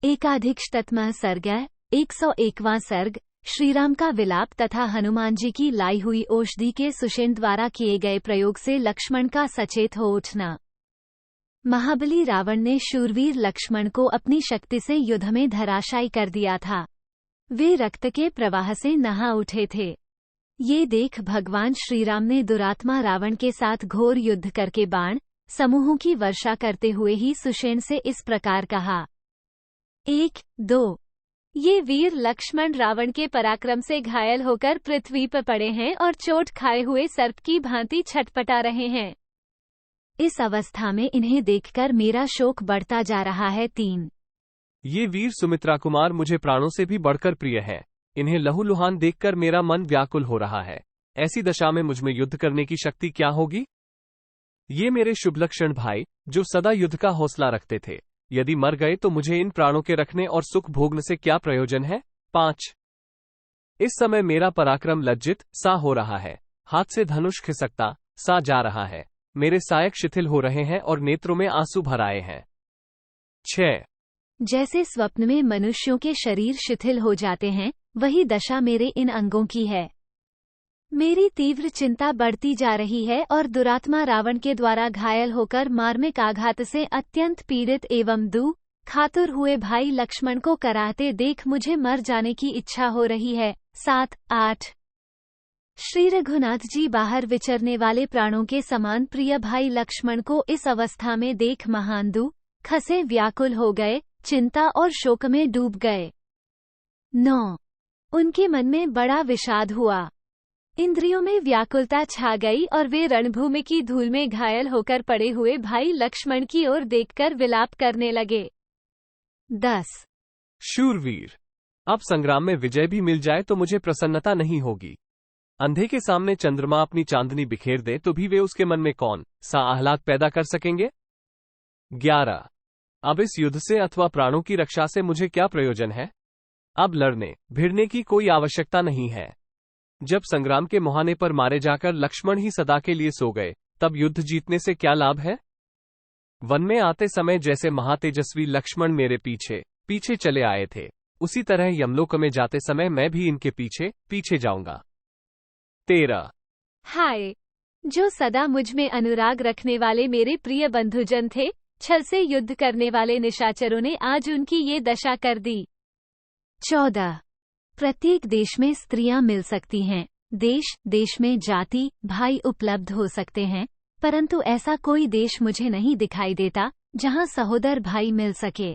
एकाधिकशततमः सर्ग 101वां सर्ग। श्रीराम का विलाप तथा हनुमान जी की लाई हुई औषधि के सुषेण द्वारा किए गए प्रयोग से लक्ष्मण का सचेत हो उठना। महाबली रावण ने शूरवीर लक्ष्मण को अपनी शक्ति से युद्ध में धराशायी कर दिया था। वे रक्त के प्रवाह से नहा उठे थे। ये देख भगवान श्रीराम ने दुरात्मा रावण के साथ घोर युद्ध करके बाण समूहों की वर्षा करते हुए ही सुषेण से इस प्रकार कहा। 1, 2। ये वीर लक्ष्मण रावण के पराक्रम से घायल होकर पृथ्वी पर पड़े हैं और चोट खाए हुए सर्प की भांति छटपटा रहे हैं। इस अवस्था में इन्हें देखकर मेरा शोक बढ़ता जा रहा है। 3। ये वीर सुमित्रा कुमार मुझे प्राणों से भी बढ़कर प्रिय है। इन्हें लहूलुहान देखकर मेरा मन व्याकुल हो रहा है। ऐसी दशा में मुझमें युद्ध करने की शक्ति क्या होगी? ये मेरे शुभलक्षण भाई जो सदा युद्ध का हौसला रखते थे, यदि मर गए तो मुझे इन प्राणों के रखने और सुख भोगने से क्या प्रयोजन है? 5। इस समय मेरा पराक्रम लज्जित सा हो रहा है। हाथ से धनुष खिसकता सा जा रहा है। मेरे सायक शिथिल हो रहे हैं और नेत्रों में आंसू भर आए हैं। 6। जैसे स्वप्न में मनुष्यों के शरीर शिथिल हो जाते हैं, वही दशा मेरे इन अंगों की है। मेरी तीव्र चिंता बढ़ती जा रही है और दुरात्मा रावण के द्वारा घायल होकर मार्मिक आघात से अत्यंत पीड़ित एवं खातुर हुए भाई लक्ष्मण को कराहते देख मुझे मर जाने की इच्छा हो रही है। 7, 8। श्री रघुनाथ जी बाहर विचरने वाले प्राणों के समान प्रिय भाई लक्ष्मण को इस अवस्था में देख महान खसे व्याकुल हो गए, चिंता और शोक में डूब गए। 9। उनके मन में बड़ा विषाद हुआ। इंद्रियों में व्याकुलता छा गई और वे रणभूमि की धूल में घायल होकर पड़े हुए भाई लक्ष्मण की ओर देखकर विलाप करने लगे। 10। शूरवीर, अब संग्राम में विजय भी मिल जाए तो मुझे प्रसन्नता नहीं होगी। अंधे के सामने चंद्रमा अपनी चांदनी बिखेर दे तो भी वे उसके मन में कौन सा आह्लाद पैदा कर सकेंगे? 11। अब इस युद्ध से अथवा प्राणों की रक्षा से मुझे क्या प्रयोजन है? अब लड़ने भिड़ने की कोई आवश्यकता नहीं है। जब संग्राम के मुहाने पर मारे जाकर लक्ष्मण ही सदा के लिए सो गए, तब युद्ध जीतने से क्या लाभ है? वन में आते समय जैसे महातेजस्वी लक्ष्मण मेरे पीछे पीछे चले आए थे, उसी तरह यमलोक में जाते समय मैं भी इनके पीछे पीछे जाऊंगा। 13। हाय, जो सदा मुझ में अनुराग रखने वाले मेरे प्रिय बंधुजन थे, छल से युद्ध करने वाले निशाचरों ने आज उनकी ये दशा कर दी। 14। प्रत्येक देश में स्त्रियां मिल सकती हैं, देश देश में जाति भाई उपलब्ध हो सकते हैं, परंतु ऐसा कोई देश मुझे नहीं दिखाई देता जहां सहोदर भाई मिल सके।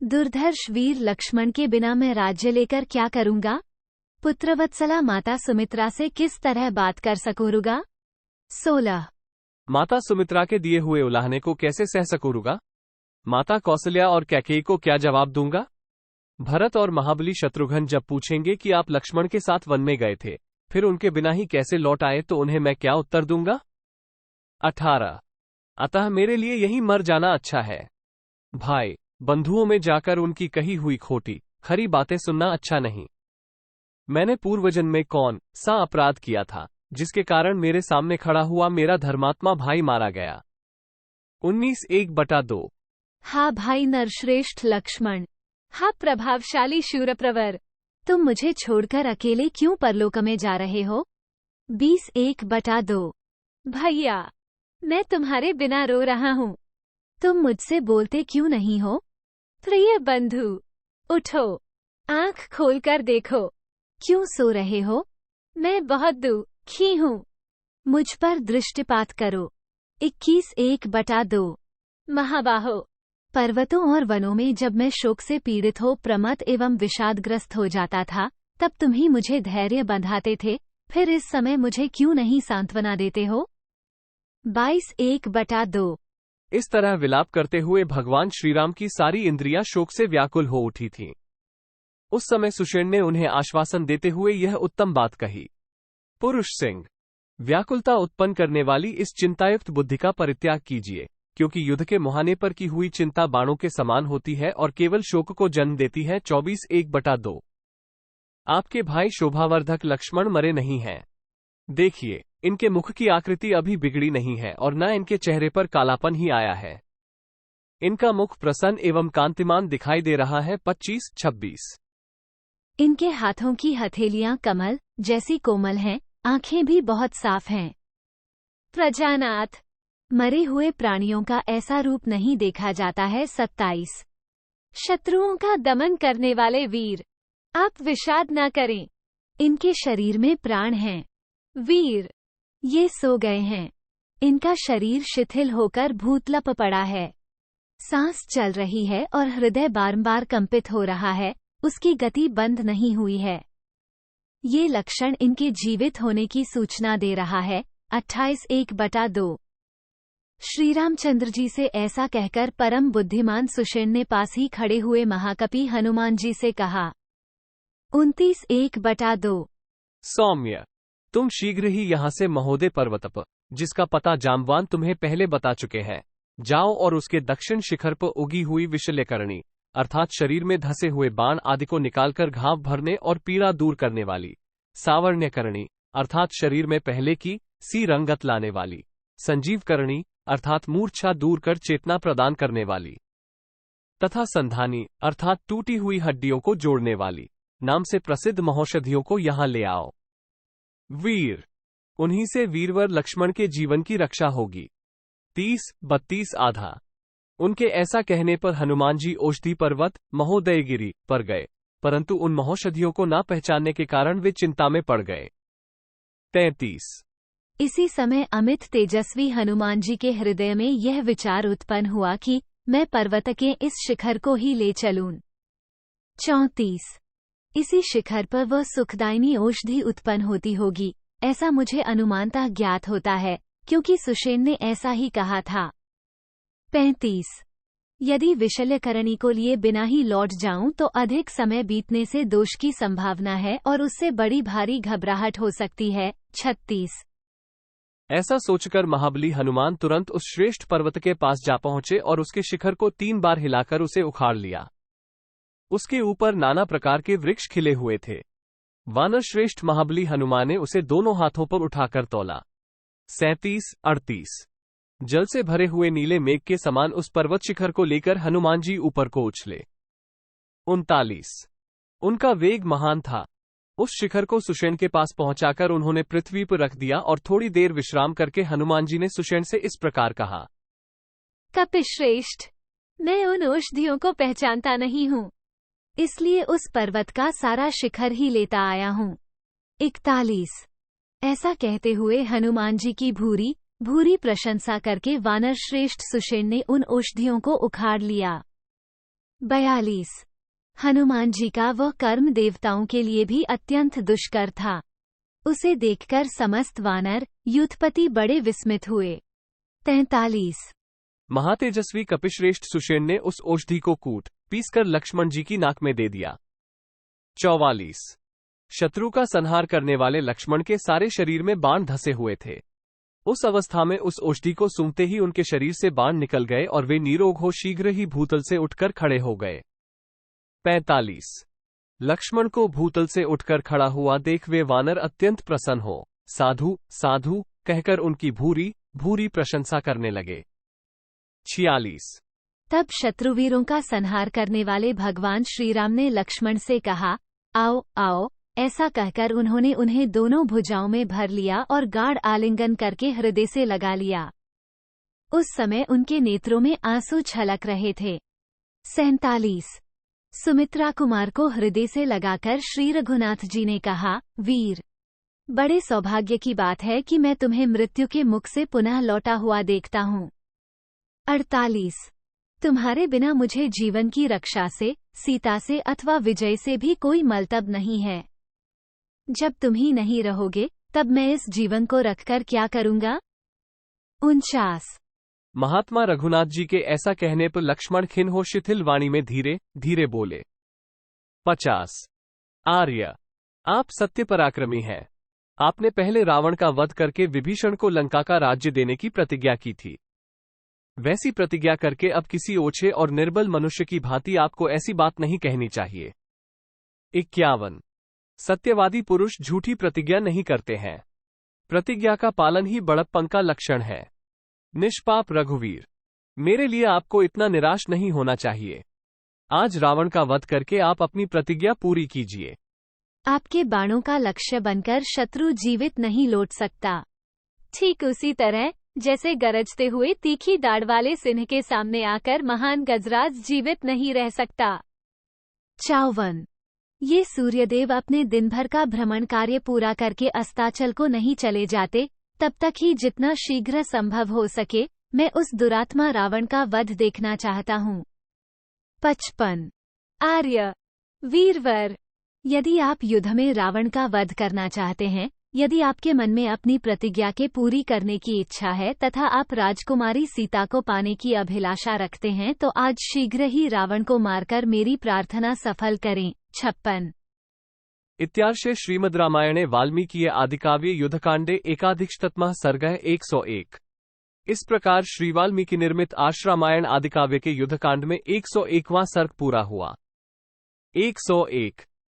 दुर्धर्ष वीर लक्ष्मण के बिना मैं राज्य लेकर क्या करूंगा? पुत्रवत्सला माता सुमित्रा से किस तरह बात कर सकूंगा? 16। माता सुमित्रा के दिए हुए उलाहने को कैसे सह सकूंगा? माता कौशल्या और कैकेयी को क्या जवाब दूंगा? भरत और महाबली शत्रुघ्न जब पूछेंगे कि आप लक्ष्मण के साथ वन में गए थे, फिर उनके बिना ही कैसे लौट आए, तो उन्हें मैं क्या उत्तर दूंगा? 18। अतः मेरे लिए यही मर जाना अच्छा है। भाई बंधुओं में जाकर उनकी कही हुई खोटी खरी बातें सुनना अच्छा नहीं। मैंने पूर्वजन्म में कौन सा अपराध किया था जिसके कारण मेरे सामने खड़ा हुआ मेरा धर्मात्मा भाई मारा गया? 19:1/2। हा भाई नरश्रेष्ठ लक्ष्मण, हा प्रभावशाली शूरप्रवर, तुम मुझे छोड़कर अकेले क्यों परलोक में जा रहे हो? 20:1/2। भैया, मैं तुम्हारे बिना रो रहा हूँ, तुम मुझसे बोलते क्यों नहीं हो? प्रिय बंधु, उठो, आंख खोलकर देखो, क्यों सो रहे हो? मैं बहुत दुखी हूँ, मुझ पर दृष्टिपात करो। 21:1/2। महाबाहो, पर्वतों और वनों में जब मैं शोक से पीड़ित हो प्रमत्त एवं विषादग्रस्त हो जाता था, तब तुम ही मुझे धैर्य बंधाते थे, फिर इस समय मुझे क्यों नहीं सांत्वना देते हो? 22:1/2। इस तरह विलाप करते हुए भगवान श्रीराम की सारी इंद्रियां शोक से व्याकुल हो उठी थीं। उस समय सुषेण ने उन्हें आश्वासन देते हुए यह उत्तम बात कही। पुरुष सिंह, व्याकुलता उत्पन्न करने वाली इस चिंतायुक्त बुद्धि का परित्याग कीजिए, क्योंकि युद्ध के मुहाने पर की हुई चिंता बाणों के समान होती है और केवल शोक को जन्म देती है। 24:1/2। आपके भाई शोभावर्धक लक्ष्मण मरे नहीं हैं। देखिए, इनके मुख की आकृति अभी बिगड़ी नहीं है और न इनके चेहरे पर कालापन ही आया है। इनका मुख प्रसन्न एवं कांतिमान दिखाई दे रहा है। 25-26। इनके हाथों की हथेलियां कमल जैसी कोमल हैं, आंखें भी बहुत साफ हैं। प्रजानाथ, मरे हुए प्राणियों का ऐसा रूप नहीं देखा जाता है। 27। शत्रुओं का दमन करने वाले वीर, आप विषाद न करें, इनके शरीर में प्राण हैं। वीर, ये सो गए हैं, इनका शरीर शिथिल होकर भूतलप पड़ा है। सांस चल रही है और हृदय बारंबार कंपित हो रहा है, उसकी गति बंद नहीं हुई है। ये लक्षण इनके जीवित होने की सूचना दे रहा है। 28:1/2। श्रीरामचंद्र जी से ऐसा कहकर परम बुद्धिमान सुषेण ने पास ही खड़े हुए महाकपि हनुमान जी से कहा। 29:1/2। सौम्य, तुम शीघ्र ही यहाँ से महोदय पर्वत पर, जिसका पता जाम्बवान तुम्हें पहले बता चुके हैं, जाओ और उसके दक्षिण शिखर पर उगी हुई विशल्यकरणी अर्थात शरीर में धसे हुए बाण आदि को निकालकर घाव भरने और पीड़ा दूर करने वाली, सावर्ण्यकरणी अर्थात शरीर में पहले की सी रंगत लाने वाली, संजीवकरणी अर्थात मूर्छा दूर कर चेतना प्रदान करने वाली, तथा संधानी अर्थात टूटी हुई हड्डियों को जोड़ने वाली नाम से प्रसिद्ध महौषधियों को यहां ले आओ। वीर, उन्हीं से वीरवर लक्ष्मण के जीवन की रक्षा होगी। 30-32 आधा। उनके ऐसा कहने पर हनुमान जी औषधि पर्वत महोदयगिरी पर गए, परंतु उन महौषधियों को न पहचानने के कारण वे चिंता में पड़ गए। 33। इसी समय अमित तेजस्वी हनुमान जी के हृदय में यह विचार उत्पन्न हुआ कि मैं पर्वत के इस शिखर को ही ले चलूं। 34। इसी शिखर पर वह सुखदायिनी औषधि उत्पन्न होती होगी, ऐसा मुझे अनुमानतः ज्ञात होता है, क्योंकि सुषेण ने ऐसा ही कहा था। 35। यदि विशल्यकरणी को लिए बिना ही लौट जाऊं तो अधिक समय बीतने से दोष की संभावना है और उससे बड़ी भारी घबराहट हो सकती है। 36। ऐसा सोचकर महाबली हनुमान तुरंत उस श्रेष्ठ पर्वत के पास जा पहुंचे और उसके शिखर को 3 बार हिलाकर उसे उखाड़ लिया। उसके ऊपर नाना प्रकार के वृक्ष खिले हुए थे। वानर श्रेष्ठ महाबली हनुमान ने उसे दोनों हाथों पर उठाकर तौला। 37-38। जल से भरे हुए नीले मेघ के समान उस पर्वत शिखर को लेकर हनुमान जी ऊपर को उछले। 39। उनका वेग महान था। उस शिखर को सुषेण के पास पहुंचाकर उन्होंने पृथ्वी पर रख दिया और थोड़ी देर विश्राम करके हनुमान जी ने सुषेण से इस प्रकार कहा। कपिश्रेष्ठ, मैं उन औषधियों को पहचानता नहीं हूँ, इसलिए उस पर्वत का सारा शिखर ही लेता आया हूँ। 41। ऐसा कहते हुए हनुमान जी की भूरी भूरी प्रशंसा करके वानर श्रेष्ठ सुषेण ने उन औषधियों को उखाड़ लिया। 42। हनुमान जी का वह कर्म देवताओं के लिए भी अत्यंत दुष्कर था। उसे देखकर समस्त वानर युद्धपति बड़े विस्मित हुए। 43। महातेजस्वी कपिश्रेष्ठ सुषेण ने उस औषधि को कूट पीसकर लक्ष्मण जी की नाक में दे दिया। 44। शत्रु का संहार करने वाले लक्ष्मण के सारे शरीर में बाण धसे हुए थे। उस अवस्था में उस औषधि को सूंघते ही उनके शरीर से बाण निकल गए और वे निरोग हो शीघ्र ही भूतल से उठकर खड़े हो गए। 45। लक्ष्मण को भूतल से उठकर खड़ा हुआ देख वे वानर अत्यंत प्रसन्न हो साधु साधु कहकर उनकी भूरी भूरी प्रशंसा करने लगे। 46। तब शत्रुवीरों का संहार करने वाले भगवान श्रीराम ने लक्ष्मण से कहा, आओ आओ। ऐसा कहकर उन्होंने उन्हें दोनों भुजाओं में भर लिया और गाढ़ आलिंगन करके हृदय से लगा लिया। उस समय उनके नेत्रों में आंसू छलक रहे थे। 47। सुमित्रा कुमार को हृदय से लगाकर श्री रघुनाथ जी ने कहा, वीर, बड़े सौभाग्य की बात है कि मैं तुम्हें मृत्यु के मुख से पुनः लौटा हुआ देखता हूँ। 48। तुम्हारे बिना मुझे जीवन की रक्षा से, सीता से अथवा विजय से भी कोई मतलब नहीं है। जब तुम ही नहीं रहोगे तब मैं इस जीवन को रखकर क्या करूंगा। 49। महात्मा रघुनाथ जी के ऐसा कहने पर लक्ष्मण खिन्न हो शिथिल वाणी में धीरे धीरे बोले। 50। आर्य, आप सत्य पराक्रमी हैं। आपने पहले रावण का वध करके विभीषण को लंका का राज्य देने की प्रतिज्ञा की थी। वैसी प्रतिज्ञा करके अब किसी ओछे और निर्बल मनुष्य की भांति आपको ऐसी बात नहीं कहनी चाहिए। 51। सत्यवादी पुरुष झूठी प्रतिज्ञा नहीं करते हैं। प्रतिज्ञा का पालन ही बड़प्पन का लक्षण है। निष्पाप रघुवीर, मेरे लिए आपको इतना निराश नहीं होना चाहिए। आज रावण का वध करके आप अपनी प्रतिज्ञा पूरी कीजिए। आपके बाणों का लक्ष्य बनकर शत्रु जीवित नहीं लौट सकता। ठीक उसी तरह जैसे गरजते हुए तीखी दाढ़ वाले सिंह के सामने आकर महान गजराज जीवित नहीं रह सकता। 54। ये सूर्यदेव अपने दिन भर का भ्रमण कार्य पूरा करके अस्ताचल को नहीं चले जाते, तब तक ही जितना शीघ्र संभव हो सके मैं उस दुरात्मा रावण का वध देखना चाहता हूँ। 55। आर्य वीरवर, यदि आप युद्ध में रावण का वध करना चाहते हैं, यदि आपके मन में अपनी प्रतिज्ञा के पूरी करने की इच्छा है तथा आप राजकुमारी सीता को पाने की अभिलाषा रखते हैं, तो आज शीघ्र ही रावण को मारकर मेरी प्रार्थना सफल करें। 56। इत्यार्षे श्रीमद् रामायणे वाल्मीकीये आदिकाव्ये युद्धकांडे एकाधिकशततमः सर्गः 101। इस प्रकार श्री वाल्मीकि निर्मित आश्रामायण आदिकाव्य के युद्धकांड में 101वां सर्ग पूरा हुआ। 101।